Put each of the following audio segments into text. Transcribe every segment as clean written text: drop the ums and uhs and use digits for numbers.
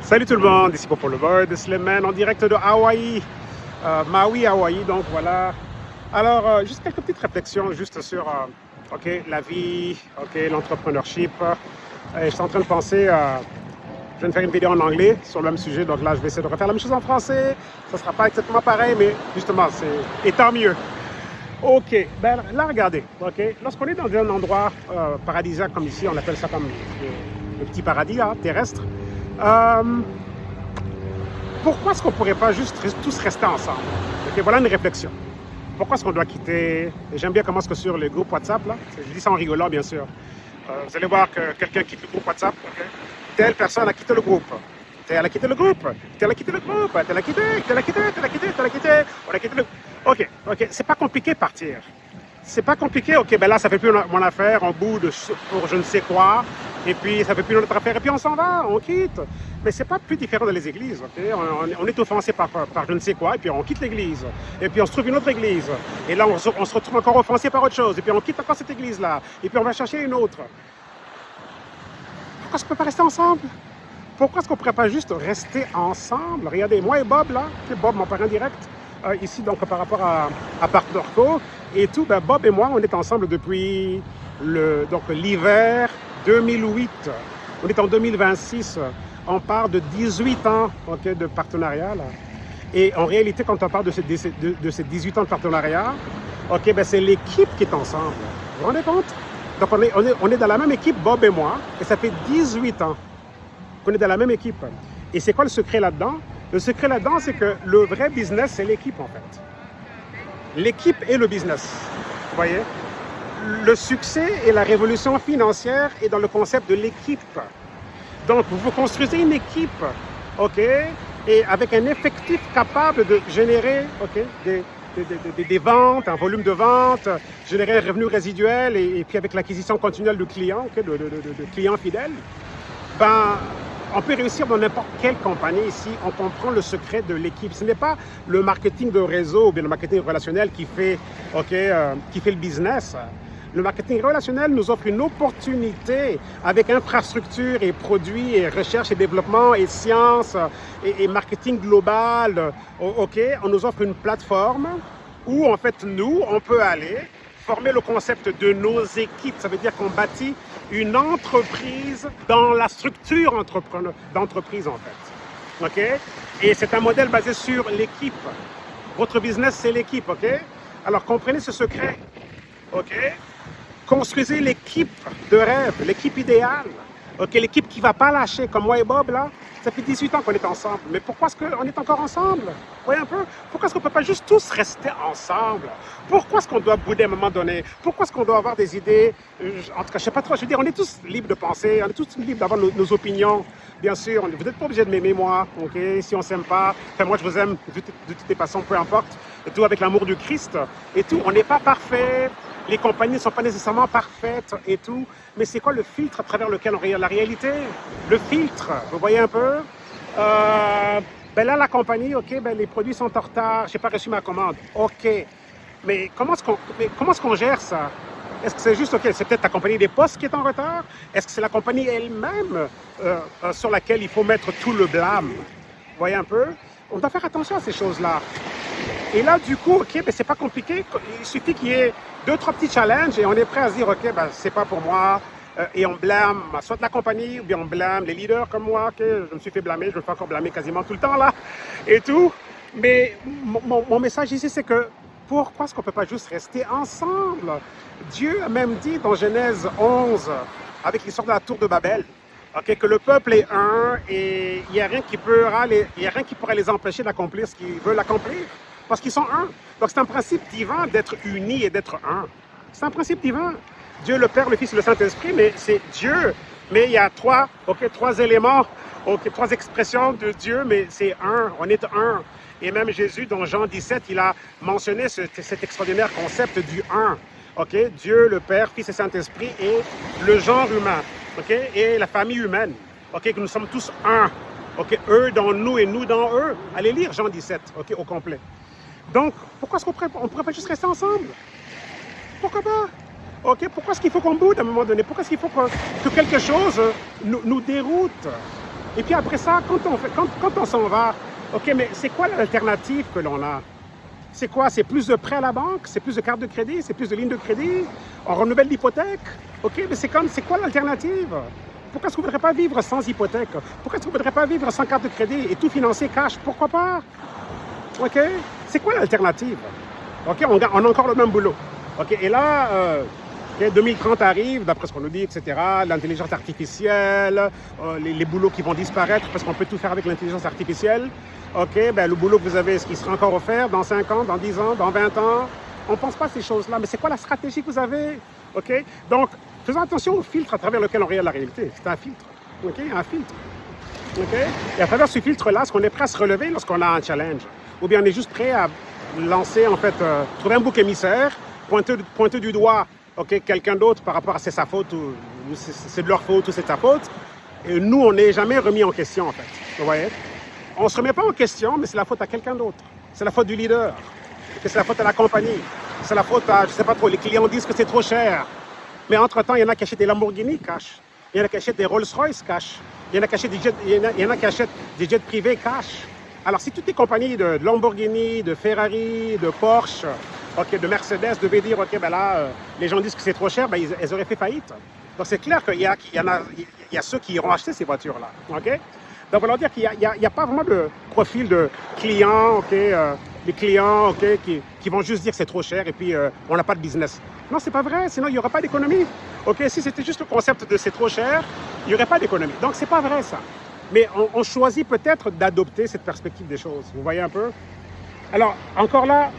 Salut tout le monde, ici Popo le Bird, Slimane en direct de Hawaï, Maui, Hawaï, donc voilà. Alors, juste quelques petites réflexions juste sur la vie, l'entrepreneurship. Je suis en train de penser, je viens de faire une vidéo en anglais sur le même sujet, donc là je vais essayer de refaire la même chose en français. Ça ne sera pas exactement pareil, mais justement, et tant mieux. Ok, ben là regardez, lorsqu'on est dans un endroit paradisiaque comme ici, on appelle ça comme le petit paradis terrestre. Pourquoi est-ce qu'on ne pourrait pas juste tous rester ensemble? Voilà une réflexion. Pourquoi est-ce qu'on doit quitter? J'aime bien comment est-ce que sur le groupe WhatsApp, là, je dis ça en rigolant bien sûr, vous allez voir que quelqu'un quitte le groupe WhatsApp, telle personne a quitté le groupe, telle a quitté le groupe, telle a quitté le groupe, telle a quitté, telle a quitté, telle a quitté, telle a quitté, on a quitté le groupe. Ok, c'est pas compliqué de partir. C'est pas compliqué, ben là ça fait plus mon affaire, on boude pour je ne sais quoi, et puis ça fait plus notre affaire, et puis on s'en va, on quitte. Mais c'est pas plus différent dans les églises, on est offensé par je ne sais quoi, et puis on quitte l'église, et puis on se trouve une autre église, et là on se retrouve encore offensé par autre chose, et puis on quitte encore cette église-là, et puis on va chercher une autre. Pourquoi est-ce qu'on ne peut pas rester ensemble? Pourquoi est-ce qu'on ne pourrait pas juste rester ensemble? Regardez, moi et Bob là, Bob mon parent direct, ici donc par rapport à Parc-Norco et tout, ben Bob et moi on est ensemble depuis l'hiver 2008. On est en 2026, on part de 18 ans de partenariat là. Et en réalité quand on parle de ces 18 ans de partenariat, ben c'est l'équipe qui est ensemble. Vous vous rendez compte? Donc on est dans la même équipe, Bob et moi, et ça fait 18 ans qu'on est dans la même équipe. Et c'est quoi le secret là-dedans? Le secret là-dedans, c'est que le vrai business, c'est l'équipe en fait. L'équipe et le business. Vous voyez? Le succès et la révolution financière est dans le concept de l'équipe. Donc, vous construisez une équipe, et avec un effectif capable de générer, des ventes, un volume de ventes, générer un revenu résiduel, et puis avec l'acquisition continuelle de clients, de clients fidèles, ben, on peut réussir dans n'importe quelle compagnie ici. On comprend le secret de l'équipe. Ce n'est pas le marketing de réseau ou bien le marketing relationnel qui fait le business. Le marketing relationnel nous offre une opportunité avec infrastructure et produits et recherche et développement et sciences et marketing global. On nous offre une plateforme où en fait nous, on peut aller former le concept de nos équipes. Ça veut dire qu'on bâtit une entreprise dans la structure d'entreprise en fait. Et c'est un modèle basé sur l'équipe. Votre business, c'est l'équipe, Alors comprenez ce secret, Construisez l'équipe de rêve, l'équipe idéale, l'équipe qui ne va pas lâcher, comme moi et Bob, là. Ça fait 18 ans qu'on est ensemble. Mais pourquoi est-ce qu'on est encore ensemble? Voyez un peu? Pourquoi est-ce qu'on ne peut pas juste tous rester ensemble? Pourquoi est-ce qu'on doit bouder à un moment donné? Pourquoi est-ce qu'on doit avoir des idées? En tout cas, je ne sais pas trop. Je veux dire, on est tous libres de penser, on est tous libres d'avoir nos opinions. Bien sûr, vous n'êtes pas obligé de m'aimer, moi, si on ne s'aime pas. Enfin, moi, je vous aime de toutes les façons, peu importe. Et tout avec l'amour du Christ et tout. On n'est pas parfait. Les compagnies ne sont pas nécessairement parfaites et tout, mais c'est quoi le filtre à travers lequel on regarde la réalité? Le filtre, vous voyez un peu? Ben là, la compagnie, ben les produits sont en retard, je n'ai pas reçu ma commande. Mais comment est-ce qu'on gère ça? Est-ce que c'est juste, c'est peut-être la compagnie des postes qui est en retard? Est-ce que c'est la compagnie elle-même sur laquelle il faut mettre tout le blâme? Vous voyez un peu? On doit faire attention à ces choses-là. Et là, du coup, ben, c'est pas compliqué. Il suffit qu'il y ait 2-3 petits challenges et on est prêt à se dire, ben, c'est pas pour moi. Et on blâme soit la compagnie ou bien on blâme les leaders comme moi. Je me suis fait blâmer, je me fais encore blâmer quasiment tout le temps là et tout. Mais mon message ici, c'est que pourquoi est-ce qu'on ne peut pas juste rester ensemble? Dieu a même dit dans Genèse 11, avec l'histoire de la tour de Babel, que le peuple est un et il n'y a rien qui pourrait les empêcher d'accomplir ce qu'ils veulent accomplir. Parce qu'ils sont un. Donc c'est un principe divin d'être unis et d'être un. C'est un principe divin. Dieu le Père, le Fils et le Saint-Esprit, mais c'est Dieu. Mais il y a trois éléments, 3 expressions de Dieu, mais c'est un. On est un. Et même Jésus, dans Jean 17, il a mentionné cet extraordinaire concept du un. Dieu, le Père, Fils et Saint-Esprit et le genre humain. Et la famille humaine. Que nous sommes tous un. Eux dans nous et nous dans eux. Allez lire Jean 17, au complet. Donc, pourquoi est-ce qu'on ne pourrait pas juste rester ensemble? Pourquoi pas? Pourquoi est-ce qu'il faut qu'on boude à un moment donné? Pourquoi est-ce qu'il faut que quelque chose nous déroute? Et puis après ça, quand on s'en va, OK, mais c'est quoi l'alternative que l'on a? C'est quoi? C'est plus de prêts à la banque? C'est plus de cartes de crédit? C'est plus de lignes de crédit? On renouvelle l'hypothèque? OK, mais c'est quoi l'alternative? Pourquoi est-ce que vous ne voudrez pas vivre sans hypothèque? Pourquoi est-ce que vous ne voudrez pas vivre sans carte de crédit et tout financer cash? Pourquoi pas? OK? C'est quoi l'alternative? OK, on a encore le même boulot. OK, et là, 2030 arrive, d'après ce qu'on nous dit, etc. L'intelligence artificielle, les boulots qui vont disparaître parce qu'on peut tout faire avec l'intelligence artificielle. OK, ben le boulot que vous avez, est-ce qu'il sera encore offert dans 5 ans, dans 10 ans, dans 20 ans? On ne pense pas à ces choses-là, mais c'est quoi la stratégie que vous avez? OK? Donc, faisons attention au filtre à travers lequel on regarde la réalité. C'est un filtre. OK? Un filtre. OK? Et à travers ce filtre-là, est-ce qu'on est prêt à se relever lorsqu'on a un challenge? Ou bien on est juste prêt à lancer, en fait, trouver un bouc émissaire, pointer du doigt, OK, quelqu'un d'autre par rapport à c'est sa faute ou c'est de leur faute ou c'est de sa faute. Et nous, on n'est jamais remis en question, en fait. Vous voyez? On ne se remet pas en question, mais c'est la faute à quelqu'un d'autre. C'est la faute du leader. C'est la faute à la compagnie. C'est la faute à, je ne sais pas trop, les clients disent que c'est trop cher. Mais entre-temps, il y en a qui achètent des Lamborghini cash. Il y en a qui achètent des Rolls-Royce cash. Il y en a qui achètent des jets privés cash. Alors, si toutes les compagnies de Lamborghini, de Ferrari, de Porsche, OK, de Mercedes devaient dire, OK, ben là, les gens disent que c'est trop cher, ben elles auraient fait faillite. Donc, c'est clair qu'il y a ceux qui iront acheter ces voitures-là. OK? Donc, on va leur dire qu'il n'y a pas vraiment de profil de clients, OK, les clients, OK, qui vont juste dire que c'est trop cher et puis on n'a pas de business. Non, c'est pas vrai, sinon il n'y aura pas d'économie. OK, si c'était juste le concept de c'est trop cher, il n'y aurait pas d'économie. Donc, c'est pas vrai, ça. Mais on choisit peut-être d'adopter cette perspective des choses. Vous voyez un peu? Alors, encore là,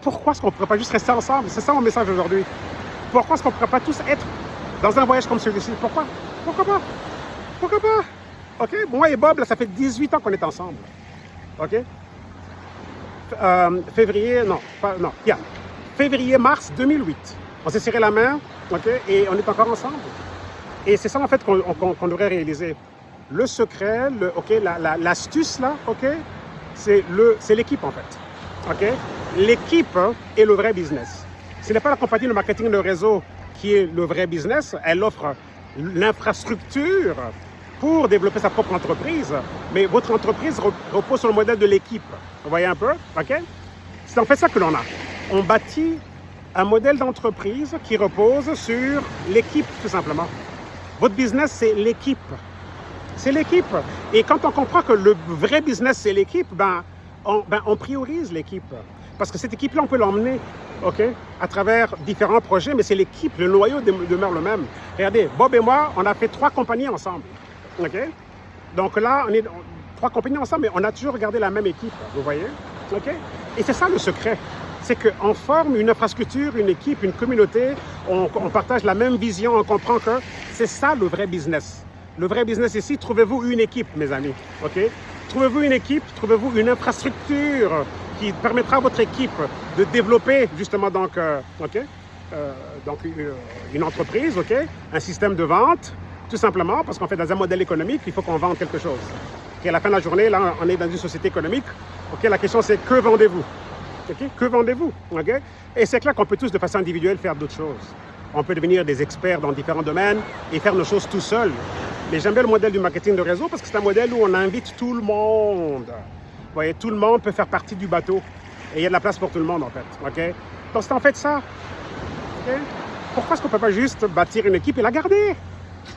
pourquoi est-ce qu'on ne pourrait pas juste rester ensemble? C'est ça mon message aujourd'hui. Pourquoi est-ce qu'on ne pourrait pas tous être dans un voyage comme celui-ci? Pourquoi? Pourquoi pas? Pourquoi pas? OK? Moi et Bob, là, ça fait 18 ans qu'on est ensemble. OK? Février-mars 2008. On s'est serré la main, OK? Et on est encore ensemble. Et c'est ça, en fait, qu'on devrait réaliser. Le secret, OK, l'astuce, là, OK? C'est l'équipe, en fait. OK? L'équipe est le vrai business. Ce n'est pas la compagnie de marketing de réseau qui est le vrai business. Elle offre l'infrastructure pour développer sa propre entreprise. Mais votre entreprise repose sur le modèle de l'équipe. Vous voyez un peu? OK? C'est en fait ça que l'on a. On bâtit un modèle d'entreprise qui repose sur l'équipe, tout simplement. Votre business, c'est l'équipe. C'est l'équipe. Et quand on comprend que le vrai business, c'est l'équipe, on priorise l'équipe. Parce que cette équipe-là, on peut l'emmener, OK, à travers différents projets, mais c'est l'équipe, le noyau demeure le même. Regardez, Bob et moi, on a fait 3 compagnies ensemble, OK? Donc là, on est 3 compagnies ensemble, mais on a toujours regardé la même équipe, vous voyez? OK? Et c'est ça le secret. C'est qu'on forme une infrastructure, une équipe, une communauté, on partage la même vision, on comprend que c'est ça le vrai business. Le vrai business ici, trouvez-vous une équipe, mes amis, OK? Trouvez-vous une équipe, trouvez-vous une infrastructure qui permettra à votre équipe de développer justement donc une entreprise, OK? Un système de vente, tout simplement, parce qu'on fait dans un modèle économique, il faut qu'on vende quelque chose. Et à la fin de la journée, là, on est dans une société économique. OK? La question, c'est que vendez-vous? OK? Que vendez-vous? OK? Et c'est clair qu'on peut tous, de façon individuelle, faire d'autres choses. On peut devenir des experts dans différents domaines et faire nos choses tout seul. Mais j'aime bien le modèle du marketing de réseau parce que c'est un modèle où on invite tout le monde. Vous voyez, tout le monde peut faire partie du bateau. Et il y a de la place pour tout le monde, en fait. OK? Donc, c'est en fait ça. OK? Pourquoi est-ce qu'on ne peut pas juste bâtir une équipe et la garder?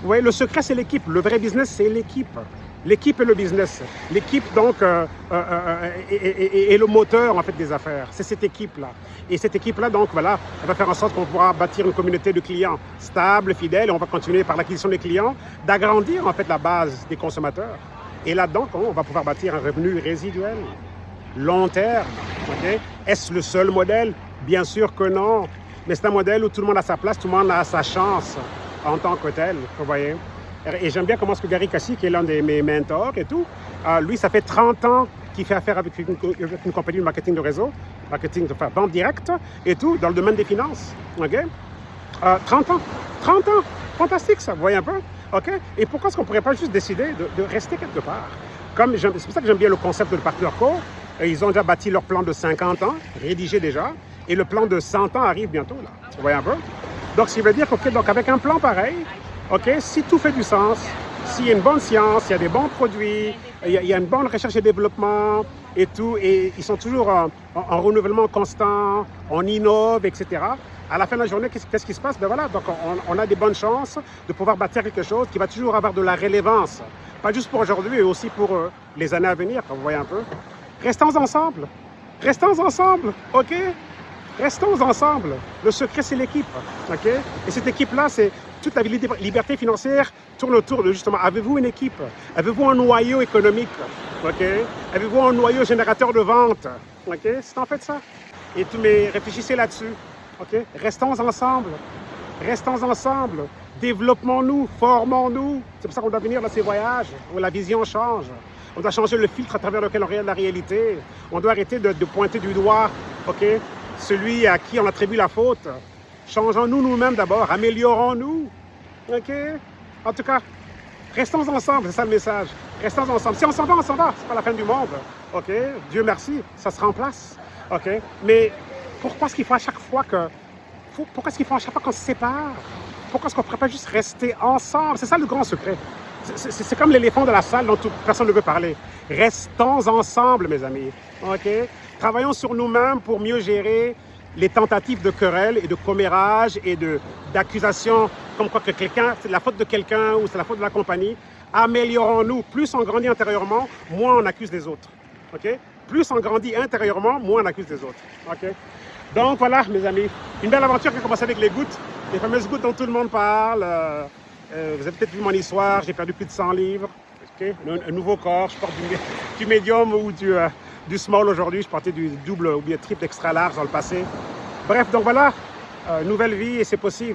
Vous voyez, le secret, c'est l'équipe. Le vrai business, c'est l'équipe. L'équipe et le business. L'équipe, donc, est le moteur, en fait, des affaires. C'est cette équipe-là. Et cette équipe-là, donc, voilà, elle va faire en sorte qu'on pourra bâtir une communauté de clients stable, fidèle, et on va continuer par l'acquisition des clients, d'agrandir, en fait, la base des consommateurs. Et là-dedans, on va pouvoir bâtir un revenu résiduel, long terme. Okay? Est-ce le seul modèle? Bien sûr que non. Mais c'est un modèle où tout le monde a sa place, tout le monde a sa chance en tant que tel, vous voyez. Et j'aime bien comment ce que Gary Cassie, qui est l'un de mes mentors et tout, lui, ça fait 30 ans qu'il fait affaire avec une compagnie de marketing de réseau, marketing, enfin, vente directe et tout, dans le domaine des finances. OK? 30 ans. 30 ans. Fantastique, ça. Vous voyez un peu? OK? Et pourquoi est-ce qu'on ne pourrait pas juste décider de rester quelque part? C'est pour ça que j'aime bien le concept de Partner Co. Ils ont déjà bâti leur plan de 50 ans, rédigé déjà, et le plan de 100 ans arrive bientôt, là. Vous voyez un peu? Donc, ce qui veut dire qu'avec un plan pareil, OK, si tout fait du sens, s'il y a une bonne science, il y a des bons produits, il y a une bonne recherche et développement et tout, et ils sont toujours en renouvellement constant, on innove, etc. À la fin de la journée, qu'est-ce qui se passe? Ben voilà, donc on a des bonnes chances de pouvoir bâtir quelque chose qui va toujours avoir de la relevance. Pas juste pour aujourd'hui, mais aussi pour les années à venir, comme vous voyez un peu. Restons ensemble. Restons ensemble, OK? Restons ensemble. Le secret, c'est l'équipe, OK? Et cette équipe-là, c'est toute la liberté financière tourne autour de, justement, avez-vous une équipe? Avez-vous un noyau économique? OK? Avez-vous un noyau générateur de vente? OK? C'est en fait ça. Et tout, mais réfléchissez là-dessus, OK? Restons ensemble. Restons ensemble. Développons-nous, formons-nous. C'est pour ça qu'on doit venir dans ces voyages où la vision change. On doit changer le filtre à travers lequel on regarde la réalité. On doit arrêter de pointer du doigt, OK, celui à qui on attribue la faute. Changeons-nous nous-mêmes d'abord, améliorons-nous, OK? En tout cas, restons ensemble, c'est ça le message. Restons ensemble. Si on s'en va, on s'en va. C'est pas la fin du monde, OK? Dieu merci, ça sera en place, OK? Mais pourquoi est-ce qu'il faut à chaque fois que... Pourquoi est-ce qu'il faut à chaque fois qu'on se sépare? Pourquoi est-ce qu'on ne pourrait pas juste rester ensemble? C'est ça le grand secret. C'est comme l'éléphant de la salle dont personne ne veut parler. Restons ensemble, mes amis. OK? Travaillons sur nous-mêmes pour mieux gérer les tentatives de querelles et de commérage et d'accusations comme quoi que quelqu'un, c'est la faute de quelqu'un ou c'est la faute de la compagnie. Améliorons-nous. Plus on grandit intérieurement, moins on accuse les autres. OK? Plus on grandit intérieurement, moins on accuse les autres. OK? Donc voilà, mes amis, une belle aventure qui a commencé avec les gouttes, les fameuses gouttes dont tout le monde parle. Vous avez peut-être vu mon histoire, j'ai perdu plus de 100 livres. Okay? Un nouveau corps, je porte du médium ou du small aujourd'hui, je portais du double ou bien triple extra large dans le passé. Bref, donc voilà, nouvelle vie et c'est possible.